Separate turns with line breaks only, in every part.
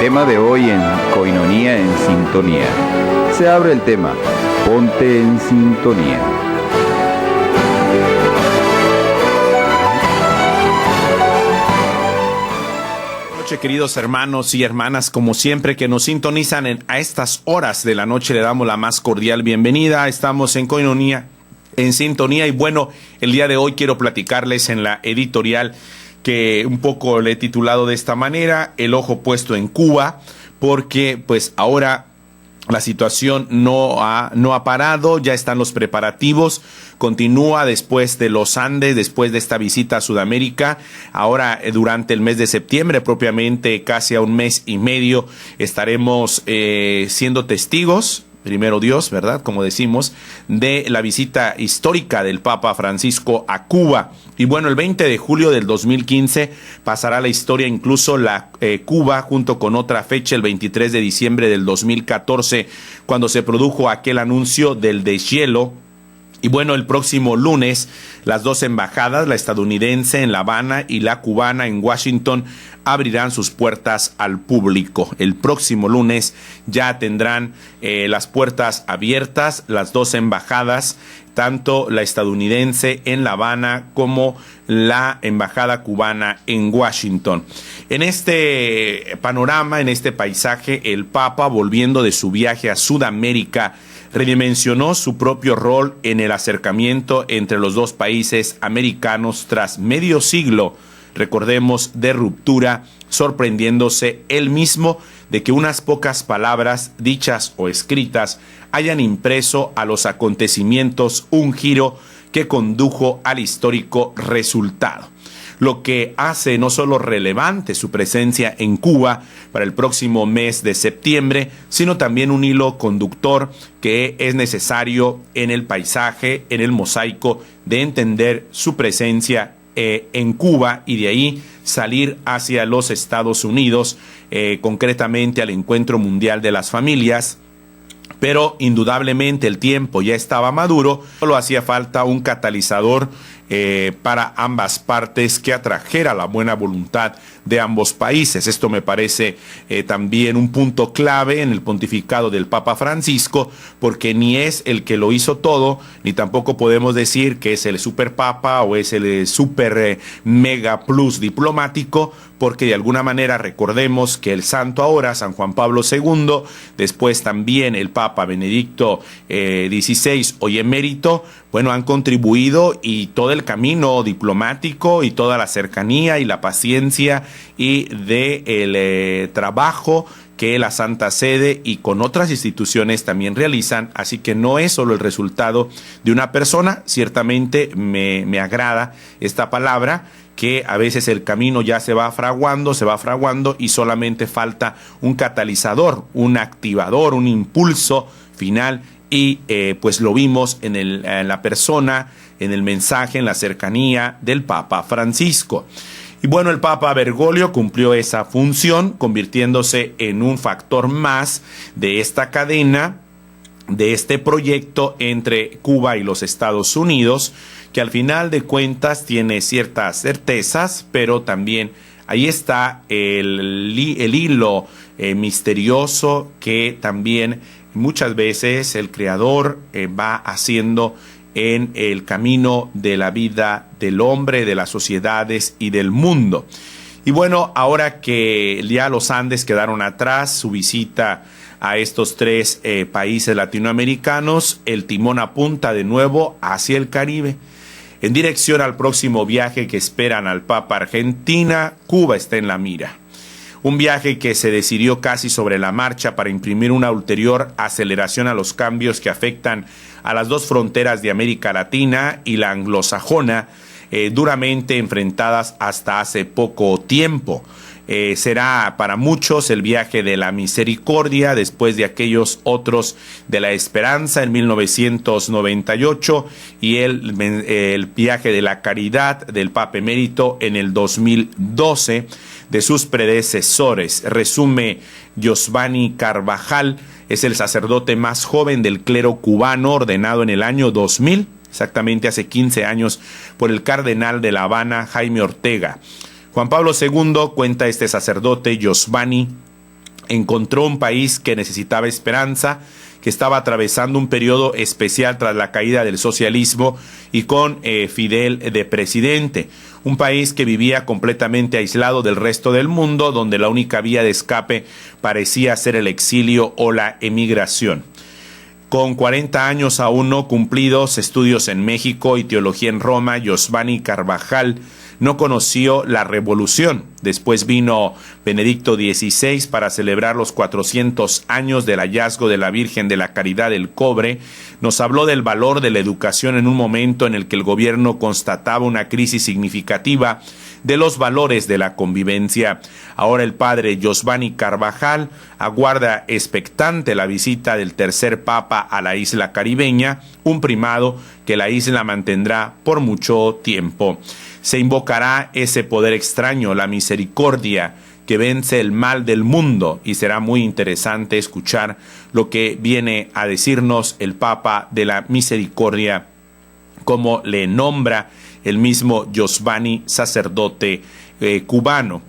tema de hoy en Koinonia en Sintonía. Se abre el tema, ponte en sintonía.
Buenas noches, queridos hermanos y hermanas, como siempre que nos sintonizan a estas horas de la noche, le damos la más cordial bienvenida. Estamos en Koinonia en Sintonía y bueno, el día de hoy quiero platicarles en la editorial que un poco le he titulado de esta manera, El ojo puesto en Cuba, porque pues ahora la situación no ha parado, ya están los preparativos, continúa después de los Andes, después de esta visita a Sudamérica. Ahora durante el mes de septiembre, propiamente casi a un mes y medio, estaremos siendo testigos, primero Dios, ¿verdad? Como decimos, de la visita histórica del Papa Francisco a Cuba. Y bueno, el 20 de julio del 2015 pasará a la historia incluso Cuba, junto con otra fecha, el 23 de diciembre del 2014, cuando se produjo aquel anuncio del deshielo. Y bueno, el próximo lunes, las dos embajadas, la estadounidense en La Habana y la cubana en Washington, abrirán sus puertas al público. El próximo lunes ya tendrán las puertas abiertas, las dos embajadas, tanto la estadounidense en La Habana como la embajada cubana en Washington. En este panorama, en este paisaje, el Papa, volviendo de su viaje a Sudamérica, redimensionó su propio rol en el acercamiento entre los dos países americanos tras medio siglo, recordemos, de ruptura, sorprendiéndose él mismo de que unas pocas palabras, dichas o escritas, hayan impreso a los acontecimientos un giro que condujo al histórico resultado. Lo que hace no solo relevante su presencia en Cuba para el próximo mes de septiembre, sino también un hilo conductor que es necesario en el paisaje, en el mosaico de entender su presencia en Cuba y de ahí salir hacia los Estados Unidos, concretamente al Encuentro Mundial de las Familias. Pero indudablemente el tiempo ya estaba maduro, solo hacía falta un catalizador para ambas partes que atrajera la buena voluntad de ambos países. Esto me parece también un punto clave en el pontificado del Papa Francisco, porque ni es el que lo hizo todo, ni tampoco podemos decir que es el super papa o es el super mega plus diplomático, porque de alguna manera recordemos que el santo ahora, San Juan Pablo II, después también el Papa Benedicto XVI, hoy emérito, bueno, han contribuido y todo el camino diplomático y toda la cercanía y la paciencia y el trabajo que la Santa Sede y con otras instituciones también realizan, así que no es solo el resultado de una persona. Ciertamente me agrada esta palabra, que a veces el camino ya se va fraguando y solamente falta un catalizador, un activador, un impulso final y pues lo vimos en la persona, en el mensaje, en la cercanía del Papa Francisco. Y bueno, el Papa Bergoglio cumplió esa función, convirtiéndose en un factor más de esta cadena, de este proyecto entre Cuba y los Estados Unidos, que al final de cuentas tiene ciertas certezas, pero también ahí está el hilo misterioso que también muchas veces el Creador va haciendo en el camino de la vida del hombre, de las sociedades y del mundo. Y bueno, ahora que ya los Andes quedaron atrás, su visita a estos tres países latinoamericanos, el timón apunta de nuevo hacia el Caribe. En dirección al próximo viaje que esperan al Papa a Argentina, Cuba está en la mira. Un viaje que se decidió casi sobre la marcha para imprimir una ulterior aceleración a los cambios que afectan a las dos fronteras de América Latina y la anglosajona, duramente enfrentadas hasta hace poco tiempo. Será para muchos el viaje de la misericordia después de aquellos otros de la esperanza en 1998 y el viaje de la caridad del Papa emérito en el 2012 de sus predecesores. Resume Giovanni Carvajal, es el sacerdote más joven del clero cubano, ordenado en el año 2000, exactamente hace 15 años, por el cardenal de La Habana, Jaime Ortega. Juan Pablo II, cuenta este sacerdote Giovanni, encontró un país que necesitaba esperanza, que estaba atravesando un periodo especial tras la caída del socialismo y con Fidel de presidente. Un país que vivía completamente aislado del resto del mundo, donde la única vía de escape parecía ser el exilio o la emigración. Con 40 años aún no cumplidos, estudios en México y teología en Roma, Yosvani Carvajal no conoció la revolución. Después vino Benedicto XVI para celebrar los 400 años del hallazgo de la Virgen de la Caridad del Cobre. Nos habló del valor de la educación en un momento en el que el gobierno constataba una crisis significativa de los valores de la convivencia. Ahora el padre Yosvani Carvajal aguarda expectante la visita del tercer papa a la isla caribeña, un primado que la isla mantendrá por mucho tiempo. Se invocará ese poder extraño, la misericordia, que vence el mal del mundo, y será muy interesante escuchar lo que viene a decirnos el Papa de la Misericordia, como le nombra el mismo Yosvani, sacerdote cubano.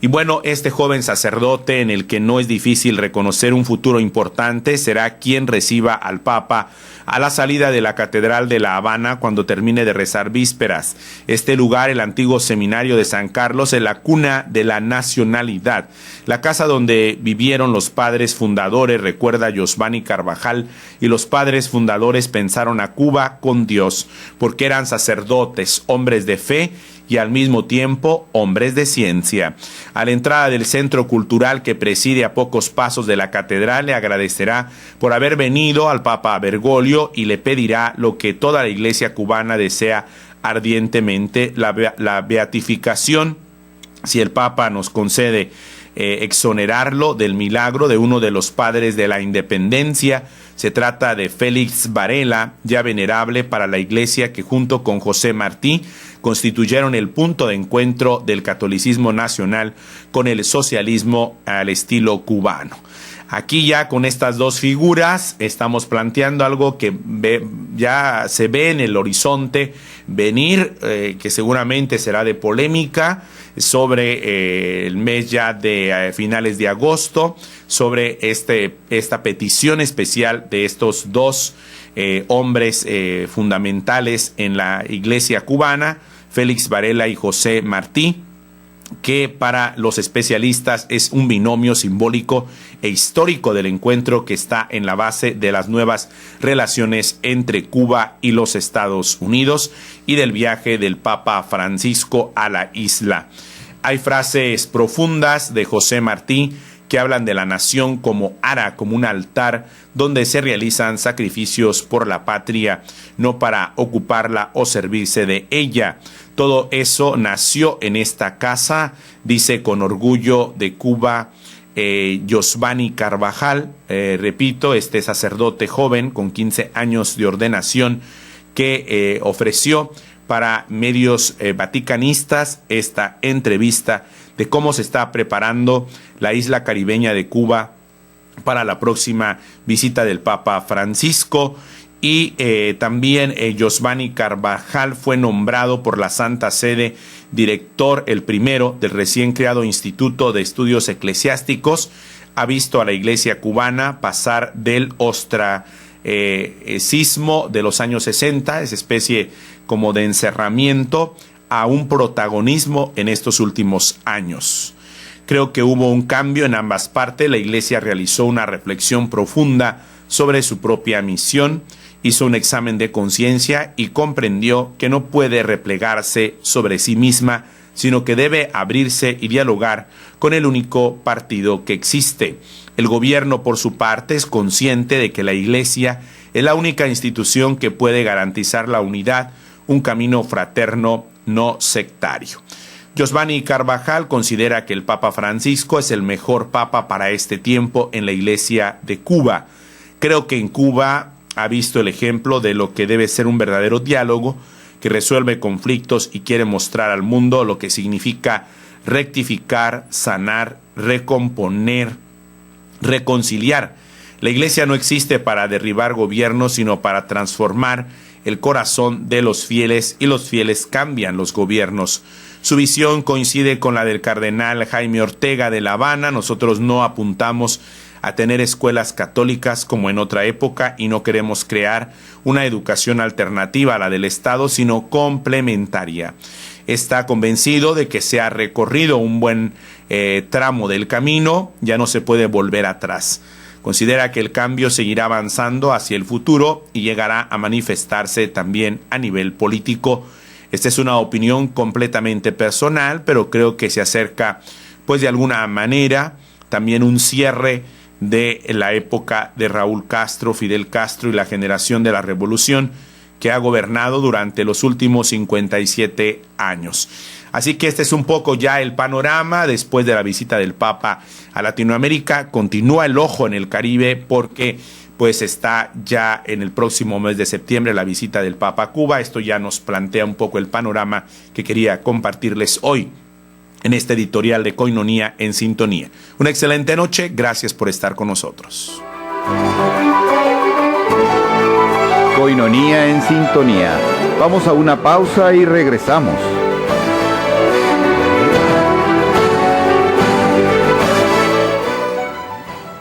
Y bueno, este joven sacerdote, en el que no es difícil reconocer un futuro importante, será quien reciba al Papa a la salida de la Catedral de La Habana cuando termine de rezar vísperas. Este lugar, el antiguo seminario de San Carlos, es la cuna de la nacionalidad, la casa donde vivieron los padres fundadores, recuerda Yosvani Carvajal, y los padres fundadores pensaron a Cuba con Dios, porque eran sacerdotes, hombres de fe y al mismo tiempo hombres de ciencia. A la entrada del centro cultural que preside a pocos pasos de la catedral, le agradecerá por haber venido al Papa Bergoglio y le pedirá lo que toda la iglesia cubana desea ardientemente, la beatificación. Si el Papa nos concede exonerarlo del milagro de uno de los padres de la independencia, se trata de Félix Varela, ya venerable para la iglesia, que junto con José Martí constituyeron el punto de encuentro del catolicismo nacional con el socialismo al estilo cubano. Aquí ya con estas dos figuras estamos planteando algo que ya se ve en el horizonte venir, que seguramente será de polémica, sobre el mes ya de finales de agosto, sobre esta petición especial de estos dos hombres fundamentales en la iglesia cubana, Félix Varela y José Martí, que para los especialistas es un binomio simbólico e histórico del encuentro que está en la base de las nuevas relaciones entre Cuba y los Estados Unidos y del viaje del Papa Francisco a la isla. Hay frases profundas de José Martí que hablan de la nación como ara, como un altar donde se realizan sacrificios por la patria, no para ocuparla o servirse de ella. Todo eso nació en esta casa, dice con orgullo de Cuba Yosvani Carvajal, repito, este sacerdote joven con 15 años de ordenación que ofreció para medios vaticanistas esta entrevista de cómo se está preparando la isla caribeña de Cuba para la próxima visita del Papa Francisco. Y también Yosvani Carvajal fue nombrado por la Santa Sede director, el primero, del recién creado Instituto de Estudios Eclesiásticos. Ha visto a la iglesia cubana pasar del ostracismo de los años 60, esa especie como de encerramiento, a un protagonismo en estos últimos años. Creo que hubo un cambio en ambas partes. La iglesia realizó una reflexión profunda sobre su propia misión, hizo un examen de conciencia y comprendió que no puede replegarse sobre sí misma, sino que debe abrirse y dialogar con el único partido que existe. El gobierno, por su parte, es consciente de que la iglesia es la única institución que puede garantizar la unidad, un camino fraterno no sectario. Yosvani Carvajal considera que el Papa Francisco es el mejor papa para este tiempo en la iglesia de Cuba. Creo que en Cuba ha visto el ejemplo de lo que debe ser un verdadero diálogo que resuelve conflictos y quiere mostrar al mundo lo que significa rectificar, sanar, recomponer, reconciliar. La iglesia no existe para derribar gobiernos, sino para transformar el corazón de los fieles y los fieles cambian los gobiernos. Su visión coincide con la del cardenal Jaime Ortega de La Habana. Nosotros no apuntamos a tener escuelas católicas como en otra época y no queremos crear una educación alternativa a la del Estado, sino complementaria. Está convencido de que se ha recorrido un buen tramo del camino, ya no se puede volver atrás. Considera que el cambio seguirá avanzando hacia el futuro y llegará a manifestarse también a nivel político. Esta es una opinión completamente personal, pero creo que se acerca, pues de alguna manera, también un cierre de la época de Raúl Castro, Fidel Castro y la generación de la revolución que ha gobernado durante los últimos 57 años. Así que este es un poco ya el panorama después de la visita del Papa a Latinoamérica. Continúa el ojo en el Caribe porque pues está ya en el próximo mes de septiembre la visita del Papa a Cuba. Esto ya nos plantea un poco el panorama que quería compartirles hoy en este editorial de Koinonia en Sintonía. Una excelente noche, gracias por estar con nosotros.
Koinonia en Sintonía. Vamos a una pausa y regresamos.